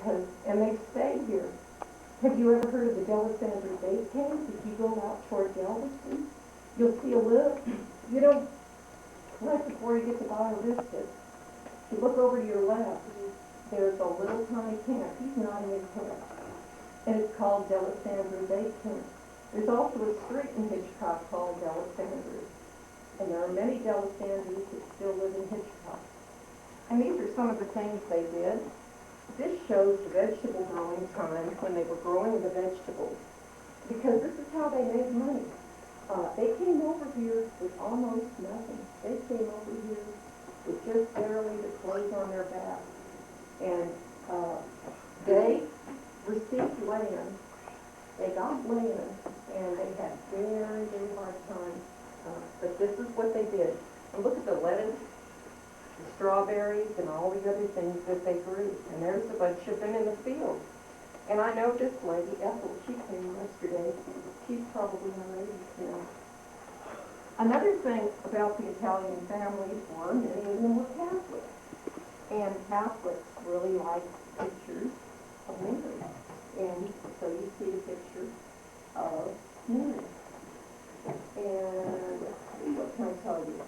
and they've stayed here. Have you ever heard of the Delisandre Bait Cave? If you go out toward Galveston, you'll see a little, you know, right before you get to Bayou Vista, if you look over to your left, there's a little tiny camp. He's nodding his head. And it's called Delisandre Bait Camp. There's also a street in Hitchcock called Delisandre. And there are many Delisandres that still live in Hitchcock. And these are some of the things they did. This shows the vegetable growing time when they were growing the vegetables. Because this is how they made money. They came over here with almost nothing. They came over here with just barely the clothes on their back. And they received land. They got land, and they had very, very hard time. But this is what they did. And look at the lettuce, the strawberries, and all the other things that they grew. And there's a bunch of them in the field. And I know this lady, Ethel, she came yesterday. She's probably in her 80s now. Another thing about the Italian families were many of them were Catholic. And Catholics really like pictures of Mary. And so you see the picture of Mary. And let's see, what can I tell you?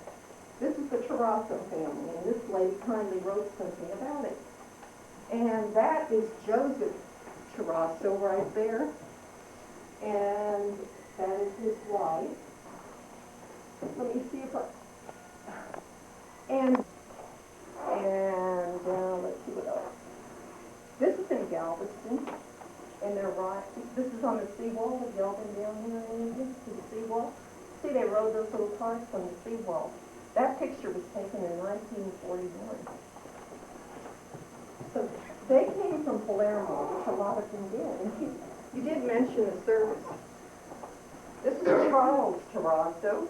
This is the Terrazzo family, and this lady kindly wrote something about it. And that is Joseph Terrazzo right there. And that is his wife. Let me see if I... And let's see what else. This is in Galveston, and they're right. This is on the seawall. Have y'all been down here to the seawall? See, they rode those little cars from the seawall. That picture was taken in 1941. So they came from Palermo, which a lot of them did. And you did mention the service. This is Charles Terrazzo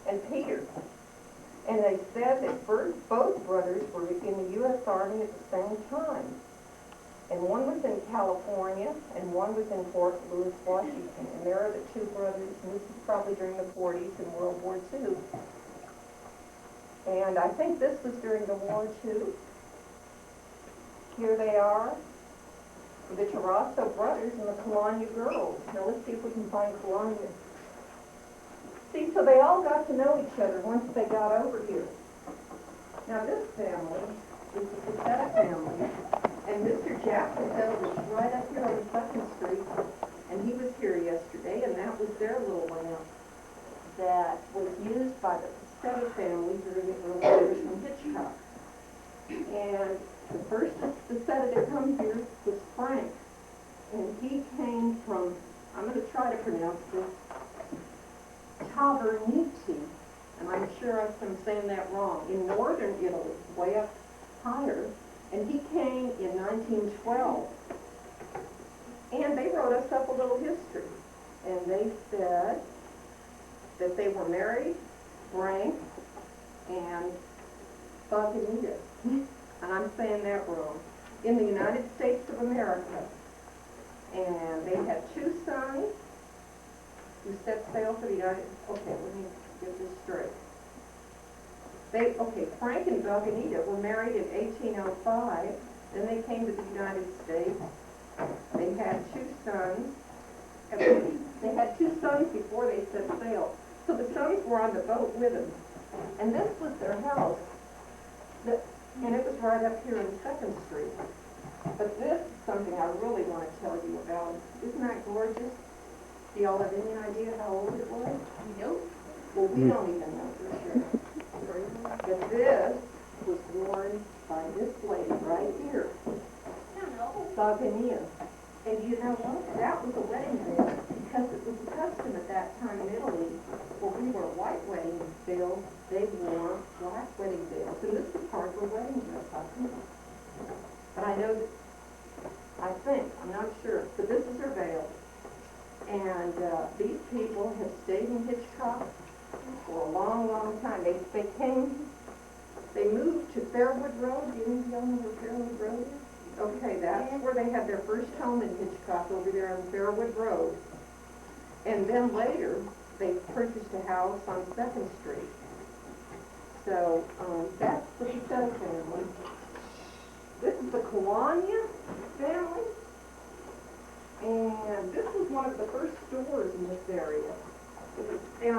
and Peter. And they said that both brothers were in the U.S. Army at the same time. And one was in California, and one was in Fort Lewis, Washington. And there are the two brothers, and this is probably during the 40s and World War II. And I think this was during the war, too. Here they are, the Terrazzo brothers and the Cologna girls. Now let's see if we can find Cologna. See, so they all got to know each other once they got over here. Now this family is the Cassetta family, and Mr. Jack Cassetta was right up here on 2nd Street, and he was here yesterday, and that was their little lamp that was used by the Cassetta family during the early years from Hitchcock. And the first Cassetta to come here was Frank, and he came from, I'm going to try to pronounce this, Taverniti, and I'm sure I'm saying that wrong, in northern Italy, way up higher, and he came in 1912. And they wrote us up a little history, and they said that they were married, Frank, and Buccaneer, and I'm saying that wrong, in the United States of America. And they had 2 sons who set sail for the United... Okay, let me get this straight. Frank and Buccaneer were married in 1805. Then they came to the United States. They had 2 sons. They had 2 sons before they set sail. So the sons were on the boat with them. And this was their house. And it was right up here on 2nd Street. But this is something I really want to tell you about. Isn't that gorgeous? Do y'all have any idea how old it was? Nope. Well, we don't even know for sure. But this was worn by this lady right here. Buccaneer. And you know what? That was a wedding veil, because it was a custom at that time in Italy. Where we wore white wedding veils, they wore black wedding veils. And this was part of a wedding dress, I think. But I know that, I'm not sure, but this is her veil. And these people have stayed in Hitchcock for a long, long time. They moved to Fairwood Road. Do you know where Fairwood Road is? Okay, that's where they had their first home in Hitchcock, over there on Fairwood Road. And then later, they purchased a house on 2nd Street. So that's the Cassetta family. This is the Cologna family. And this was one of the first stores in this area. And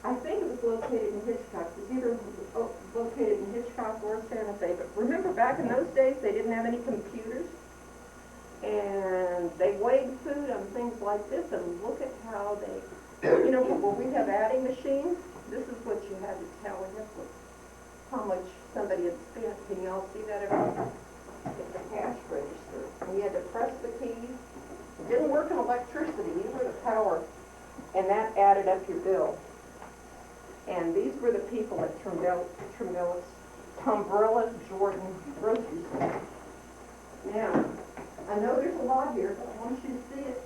I think it was located in Hitchcock. It was either located in Hitchcock or Santa Fe. But remember, back in those days, they didn't have any computers. And they weighed food on things like this. And look at how they, you know, where we have adding machines, this is what you had to tally up with. How much somebody had spent. Can you all see that at the cash register? And you had to press the keys. It didn't work in electricity, either the power. And that added up your bill. And these were the people at Tremillis, Tombrilla Jordan grocery store. Now, I know there's a lot here, but I want you to see it.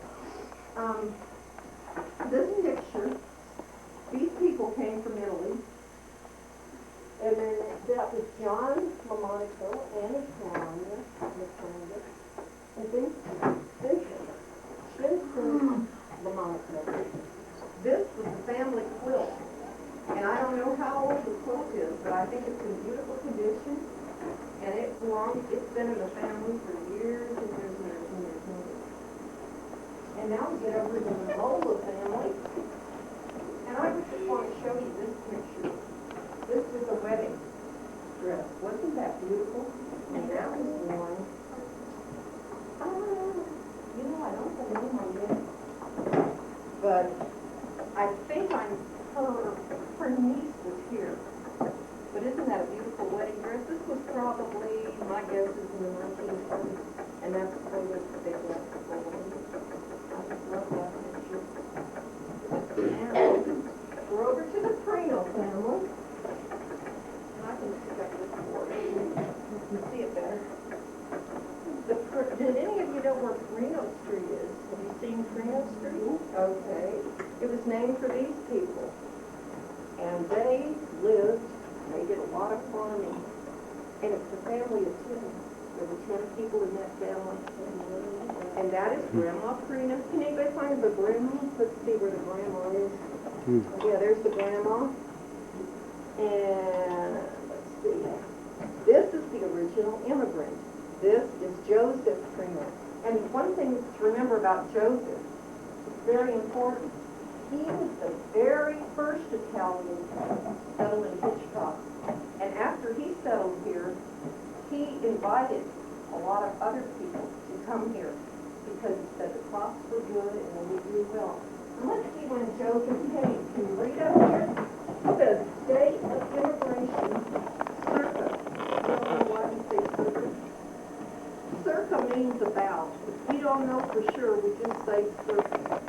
This picture, these people came from Italy. And then that was John Lamonaco, Anna Colonia, and Vincent Lamonaco. This was the family quilt. And I don't know how old the quilt is, but I think it's in beautiful condition. And it's been in the family for years and years and years and years and years. And now we get over to the Lola family. And I just want to show you this picture. This was a wedding dress. Wasn't that beautiful? And that was one. You know, I don't have any on yet. But I think her niece was here. But isn't that a beautiful wedding dress? This was probably, my guess is in the 1930s. And that's the way that they left the wedding. I just love that picture. Now, we're over to the Prino family. And I can stick up this board. You can see it better. Did any of you know where Prino Street is? Have you seen Prino Street? Okay. It was named for these people. And they did a lot of farming. And it's a family of 10. There were 10 people in that family. And that is Grandma Prino. Can anybody find the grandma? Let's see where the grandma is. Yeah, there's the grandma. And let's see. This is the original immigrant. This is Joseph Prino. And one thing to remember about Joseph, it's very important. He was the very first Italian settled in Hitchcock. And after he settled here, he invited a lot of other people to come here because he said the crops were good and we grew well. And let's see when Joseph came. Can you read up here? The date of immigration, circa. You don't know why you say circa? Circa means about. If we don't know for sure, we just say circa.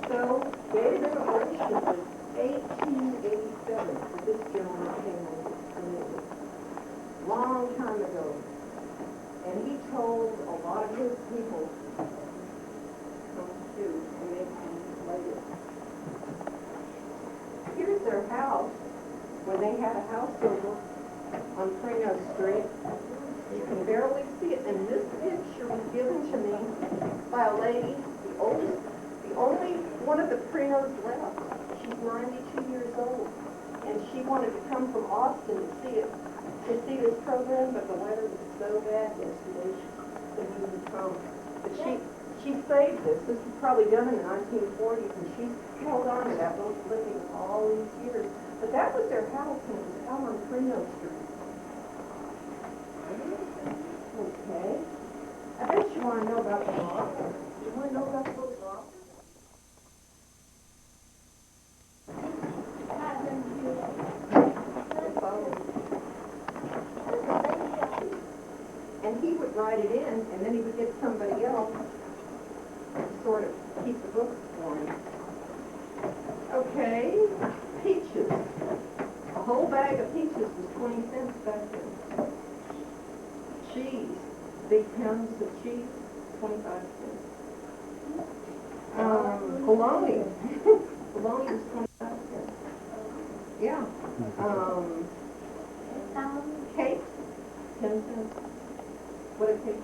So, date of immigration was 1887 for this gentleman came in. Long time ago. And he told a lot of his people come to and make things later. Here's their house when they had a house over on Prino Street. You can barely see it. And this picture was given to me by a lady, the only one of the Prinos left. She's 92 years old. And she wanted to come from Austin to see this program, but the weather was so bad yesterday she couldn't even come. But she saved this. This was probably done in the 1940s, and she's held on to that little clipping all these years. But that was their house, and it was out on Prino Street. Okay. I bet you want to know about the rock. You want to know about those rocks? And he would write it in, and then he would get somebody else to sort of keep the books for him. Okay, peaches. A whole bag of peaches was 20 cents back then. Cheese, big pounds of cheese, 25 cents. Bologna. Bologna was 25 cents. Yeah. Cakes, 10 cents. What a cake?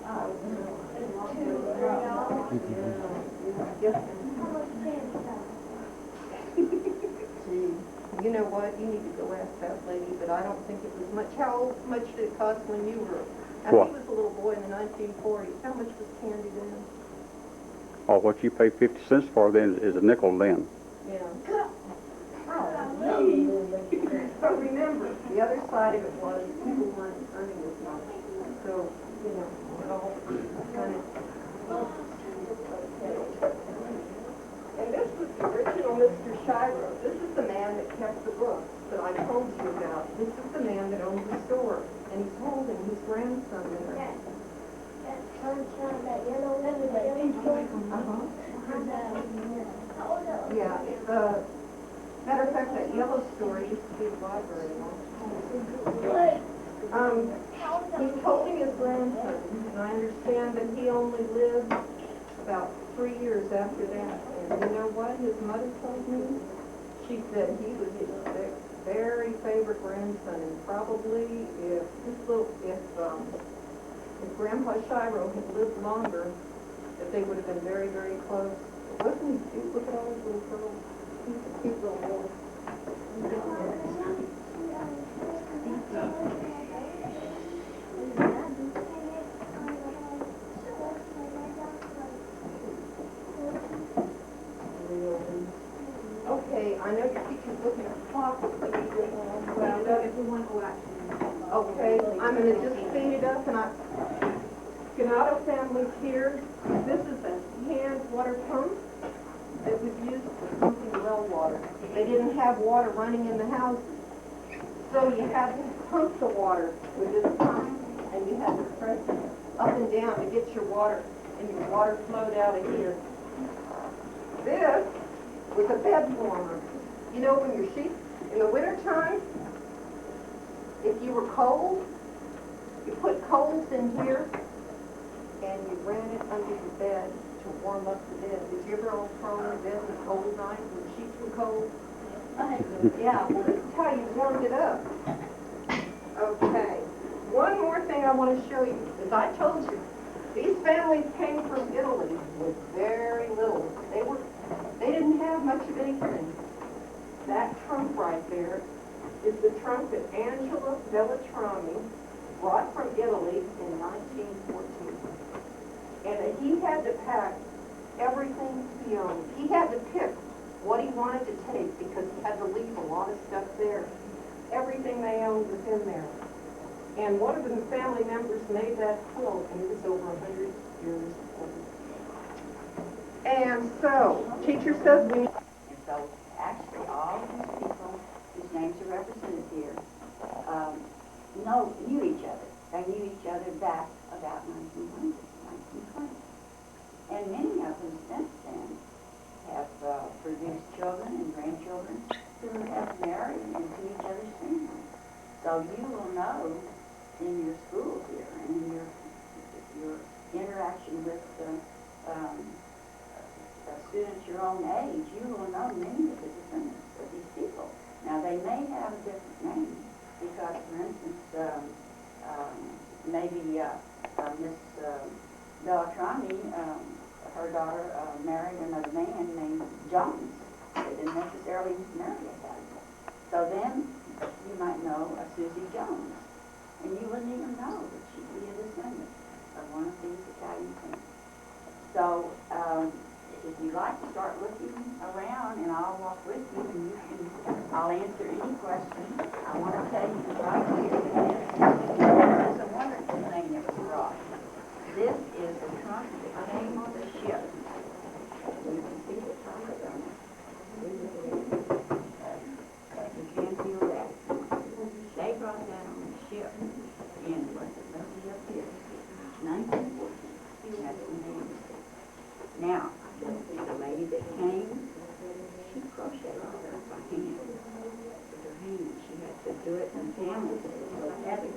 You know what? You need to go ask that lady, but I don't think it was much. How much did it cost when you were And What? he was a little boy in the 1940s. How much was candy then? Oh, what you pay 50 cents for then is a nickel then. Yeah. But remember, the other side of it was people weren't earning as much. So, you know, it all kind of... And this was the original Mr. Shiro. This is the man that kept the books that I told you about. This is the man that owned the store. And he's holding his grandson in there. Yeah, matter of fact, that yellow store used to be the library. He's holding his grandson, and I understand that he only lived about 3 years after that. And you know what his mother told me? She said he was his very favorite grandson, and probably if Grandpa Shiro had lived longer, that they would have been very, very close. Wasn't he cute? Look at all his little curls. He's a cute little boy. Okay, I know your teacher's looking at the clock. Okay, I'm going to just speed it up, and Ganado family's here. This is a hand water pump that was used for pumping well water. They didn't have water running in the houses, so you had to pump the water with this pump, and you had to press it up and down to get your water, and your water flowed out of here. This was a bed warmer. You know, when your sheets, in the wintertime, if you were cold, you put coals in here, and you ran it under your bed to warm up the bed. Did you ever all throw in bed on a cold night when the sheets were cold? Yeah, well, this is how you warmed it up. Okay. One more thing I want to show you. As I told you, these families came from Italy with very little. They didn't have much of anything. That trunk right there is the trunk that Angelo Beltrami brought from Italy in 1914. And he had to pack everything he owned. He had to pick what he wanted to take because he had to leave a lot of stuff there. Everything they owned was in there. And one of the family members made that quilt, and it was over 100 years old. And so, teacher says we... And so, actually, all of these people whose names are represented here knew each other. They knew each other back about 1900, 1920. And many of them since then have produced children and grandchildren who have married into each other's families. So you will know in your school here and in your interaction with students your own age, you will know many of the descendants of these people. Now, they may have a different name because, for instance, maybe Miss Beltrami, her daughter married another man named Jones. They didn't necessarily marry Italian. So then you might know a Susie Jones, and you wouldn't even know that she'd be a descendant of one of these Italian families. So if you'd like to start looking around, and I'll walk with you, and I'll answer any question. I want to tell you right here that this is a wonderful thing that was brought. This is the trunk that came on the ship. You can see the trunk of them. You can feel that. They brought that on the ship in, let's see up here, 1914. That's the name. Now, the lady that came, she crocheted all that by hand. With her hands, she had to do it in families. It was so heavy.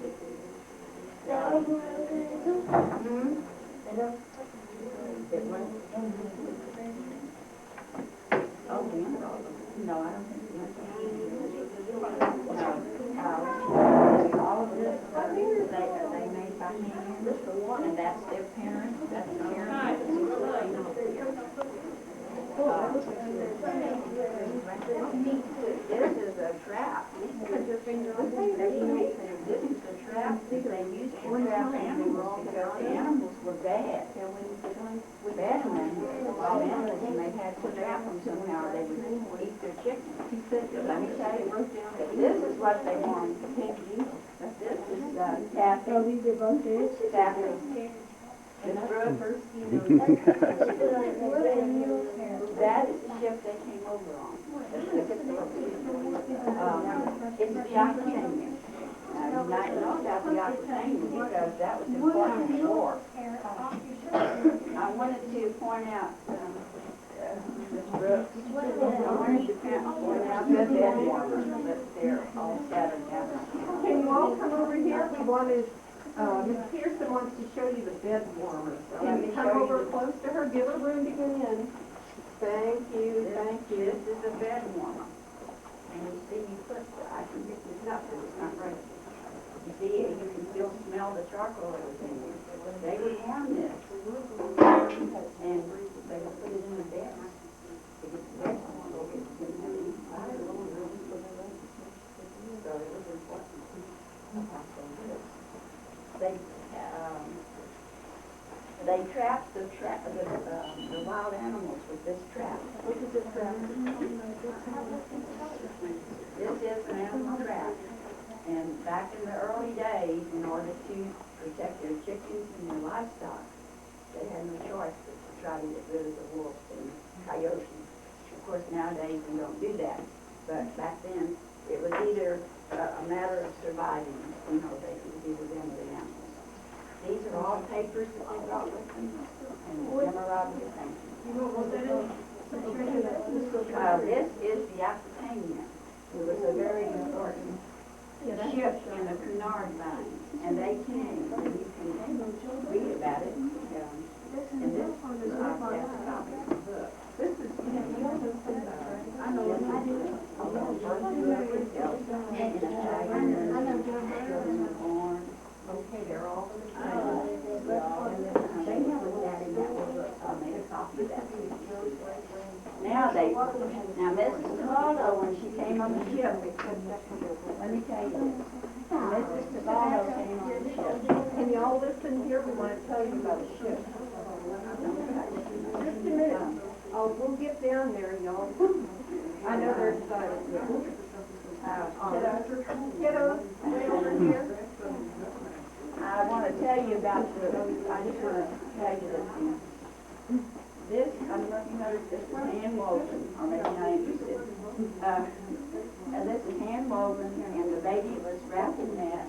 It was. Oh, no, I don't think it was. All of this, they made by hand, and that's their parents, that's the parents. This is a trap. This is a trap that they used for that. trap animals because the animals were bad. Bad animals, wild animals, and they had to trap them somehow, or they would eat their chickens. Let me tell you, this is what they want. This is Kathy. Kathy. This Brooke. That is the ship they came over on. It's the Aquitania. You might know about the Aquitania because that was important in the war. I wanted to point out, Ms. Brooks, I wanted to point out the bed warmers that they're all scattered down. Can you all come over here? We wanted, Ms. Pearson wants to show you the bed warmer. So Let me come show you over the- close to her, give her room to get in. Thank you, thank you. This is a bed warmer. And you see, you put, I can get this up, but it's not right. You see, you can still smell the charcoal that was in there. They would warm this. And they would put it in the bed. To get the bed warm. Didn't have any fire. So it was important. They trapped the wild animals with this trap. What is this trap? This is an animal trap. And back in the early days, in order to protect their chickens and their livestock, they had no choice but to try to get rid of the wolves and coyotes. Of course, nowadays we don't do that. But back then, it was either a matter of surviving, they could either them or the animals. These are all papers that they brought with them, and memorabilia, thank you. This is the Aquitania. It was a very important ship in the Cunard line, and they came, and you can read about it. And this is our copy of the book. This is, I know what I do. Okay, they're all in the they never sat in that book, so I made a copy of that. Now Mrs. Tavaldo, when she came on the ship, let me tell you this. Mrs. Tavaldo came on the ship. Can you all listen here? We want to tell you about the ship. Just a minute. Oh, we'll get down there, y'all. I know they're excited. Kiddos, way over here. I want to tell you about I just want to tell you that this, I don't know if you noticed, this is hand woven, or maybe not interested. And this is hand woven, and the baby was wrapped in that,